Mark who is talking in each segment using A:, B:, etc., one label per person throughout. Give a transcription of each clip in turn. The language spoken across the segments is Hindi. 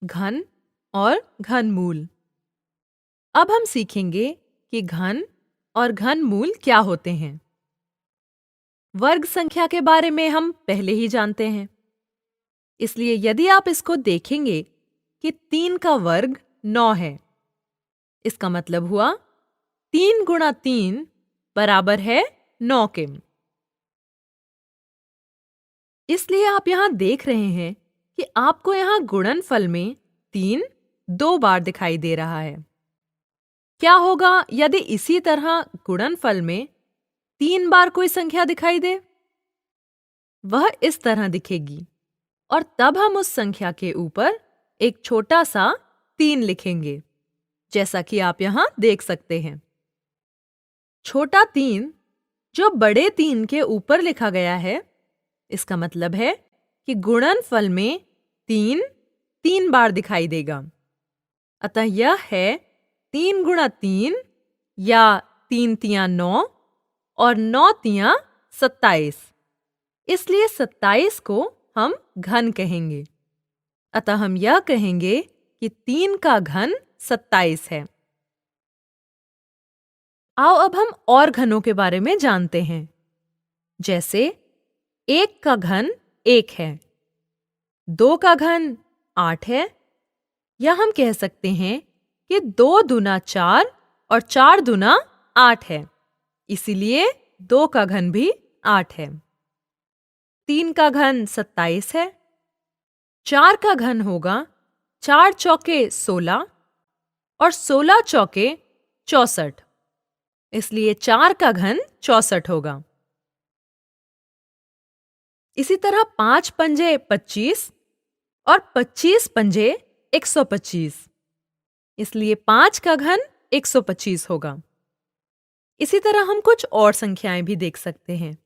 A: घन और घनमूल। अब हम सीखेंगे कि घन और घनमूल क्या होते हैं। वर्ग संख्या के बारे में हम पहले ही जानते हैं, इसलिए यदि आप इसको देखेंगे कि 3 का वर्ग 9 है, इसका मतलब हुआ 3 गुणा 3 बराबर है 9 के। इसलिए आप यहां देख रहे हैं कि आपको यहां गुणनफल में 3 2 बार दिखाई दे रहा है। क्या होगा यदि इसी तरह गुणनफल में 3 बार कोई संख्या दिखाई दे? वह इस तरह दिखेगी और तब हम उस संख्या के ऊपर एक छोटा सा 3 लिखेंगे, जैसा कि आप यहां देख सकते हैं। छोटा 3 जो बड़े 3 के ऊपर लिखा गया है, इसका मतलब है कि गुणनफल में 3 3 बार दिखाई देगा। अतः यह है 3 गुणा 3 या 3 तियां 9 और 9 तियां 27। इसलिए 27 को हम घन कहेंगे। अतः हम यह कहेंगे कि 3 का घन 27 है। आओ अब हम और घनों के बारे में जानते हैं। जैसे 1 का घन 1 है, 2 का घन 8 है, या हम कह सकते हैं कि 2 दूना 4 और 4 दूना 8 है, इसीलिए 2 का घन भी 8 है। 3 का घन 27 है, 4 का घन होगा 4 चौके 16 और 16 चौके 64, इसलिए 4 का घन 64 होगा। इसी तरह 5 पंजे 25 और 25 पंजे 125, इसलिए 5 का घन 125 होगा। इसी तरह हम कुछ और संख्याएं भी देख सकते हैं,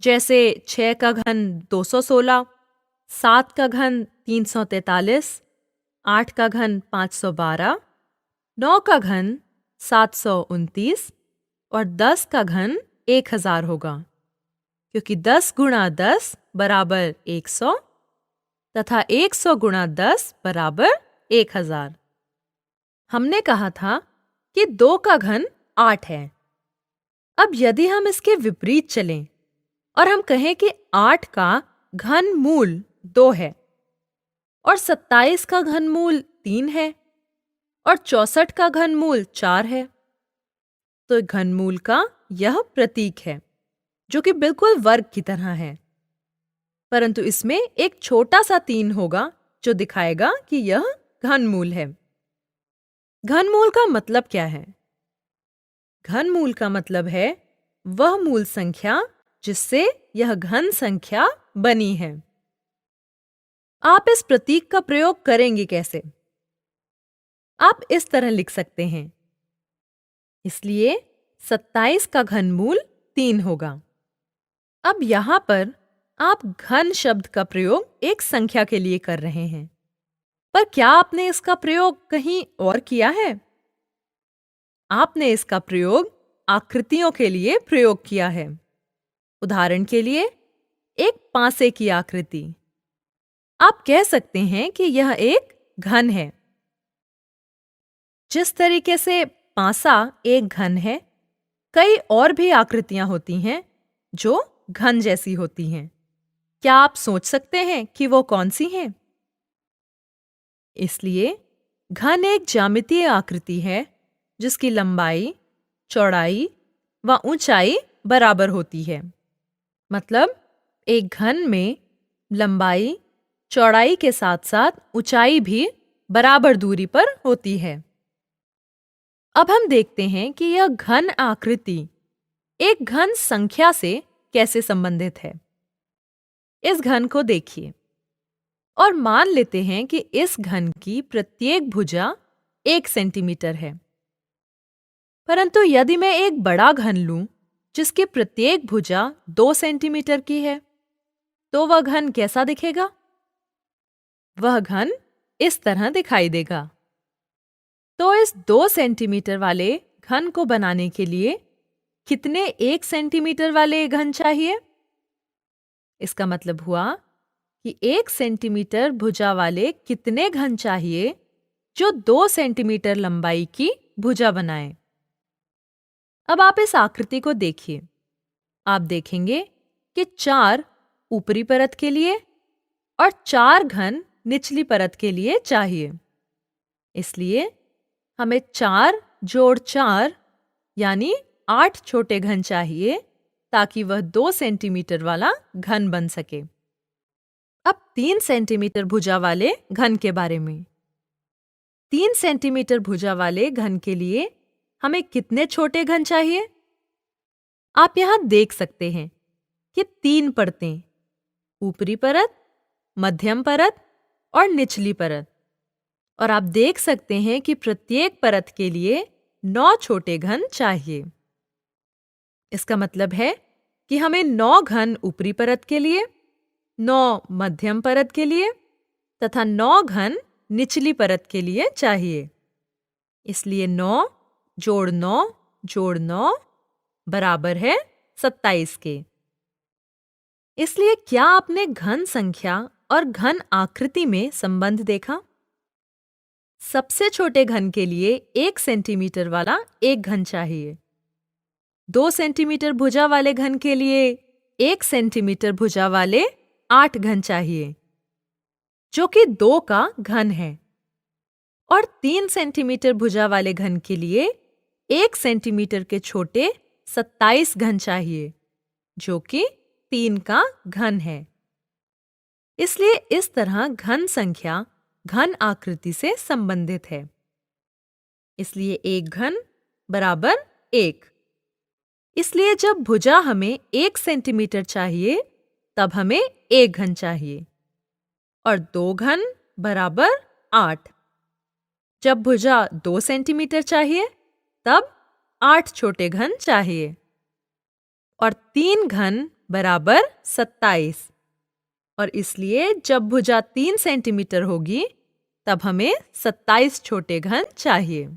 A: जैसे 6 का घन 216, 7 का घन 343, 8 का घन 512, 9 का घन 729 और 10 का घन 1000 होगा, क्योंकि 10 गुणा 10 बराबर 100 तथा 100 गुणा 10 बराबर 1000। हमने कहा था कि 2 का घन 8 है। अब यदि हम इसके विपरीत चलें और हम कहें कि 8 का घनमूल 2 है और 27 का घनमूल 3 है और 64 का घनमूल 4 है, तो घनमूल का यह प्रतीक है, जो कि बिल्कुल वर्ग की तरह है, परंतु इसमें एक छोटा सा 3 होगा जो दिखाएगा कि यह घनमूल है। घनमूल का मतलब क्या है? घनमूल का मतलब है वह मूल संख्या जिससे यह घन संख्या बनी है। आप इस प्रतीक का प्रयोग करेंगे कैसे? आप इस तरह लिख सकते हैं, इसलिए 27 का घनमूल 3 होगा। अब यहां पर आप घन शब्द का प्रयोग एक संख्या के लिए कर रहे हैं, पर क्या आपने इसका प्रयोग कहीं और किया है? आपने इसका प्रयोग आकृतियों के लिए प्रयोग किया है। उदाहरण के लिए, एक पासे की आकृति। आप कह सकते हैं कि यह एक घन है। जिस तरीके से पासा एक घन है, कई और भी आकृतियां होती हैं जो घन जैसी होती हैं। क्या आप सोच सकते हैं कि वो कौन सी हैं? इसलिए घन एक ज्यामितीय आकृति है जिसकी लंबाई, चौड़ाई व ऊंचाई बराबर होती है। मतलब एक घन में लंबाई, चौड़ाई के साथ-साथ ऊंचाई भी बराबर दूरी पर होती है। अब हम देखते हैं कि यह घन आकृति एक घन संख्या से कैसे संबंधित है। इस घन को देखिए और मान लेते हैं कि इस घन की प्रत्येक भुजा 1 सेंटीमीटर है। परंतु यदि मैं एक बड़ा घन लूं जिसकी प्रत्येक भुजा 2 सेंटीमीटर की है, तो वह घन कैसा दिखेगा? वह घन इस तरह दिखाई देगा। तो इस 2 सेंटीमीटर वाले घन को बनाने के लिए कितने 1 सेंटीमीटर वाले घन चाहिए? इसका मतलब हुआ कि 1 सेंटीमीटर भुजा वाले कितने घन चाहिए जो 2 सेंटीमीटर लंबाई की भुजा बनाए। अब आप इस आकृति को देखिए। आप देखेंगे कि 4 ऊपरी परत के लिए और 4 घन निचली परत के लिए चाहिए। इसलिए हमें 4 जोड़ 4 यानी 8 छोटे घन चाहिए ताकि वह 2 सेंटीमीटर वाला घन बन सके। अब 3 सेंटीमीटर भुजा वाले घन के बारे में। 3 सेंटीमीटर भुजा वाले घन के लिए हमें कितने छोटे घन चाहिए? आप यहां देख सकते हैं कि 3 परतें, ऊपरी परत, मध्यम परत और निचली परत। और आप देख सकते हैं कि प्रत्येक परत के लिए 9 छोटे घन चाहिए। इसका मतलब है कि हमें 9 घन ऊपरी परत के लिए, 9 मध्यम परत के लिए तथा 9 घन निचली परत के लिए चाहिए। इसलिए 9 जोड़ 9 जोड़ 9 बराबर है 27 के। इसलिए क्या आपने घन संख्या और घन आकृति में संबंध देखा? सबसे छोटे घन के लिए 1 सेंटीमीटर वाला एक घन चाहिए। 2 सेंटीमीटर भुजा वाले घन के लिए 1 सेंटीमीटर भुजा वाले 8 घन चाहिए, जो कि 2 का घन है। और 3 सेंटीमीटर भुजा वाले घन के लिए 1 सेंटीमीटर के छोटे 27 घन चाहिए, जो कि 3 का घन है। इसलिए इस तरह घन संख्या घन आकृति से संबंधित है। इसलिए एक घन बराबर 1। इसलिए जब भुजा हमें 1 सेंटीमीटर चाहिए तब हमें 1 घन चाहिए और 2 घन बराबर 8। जब भुजा 2 सेंटीमीटर चाहिए तब 8 छोटे घन चाहिए और 3 घन बराबर 27। और इसलिए जब भुजा 3 सेंटीमीटर होगी तब हमें 27 छोटे घन चाहिए।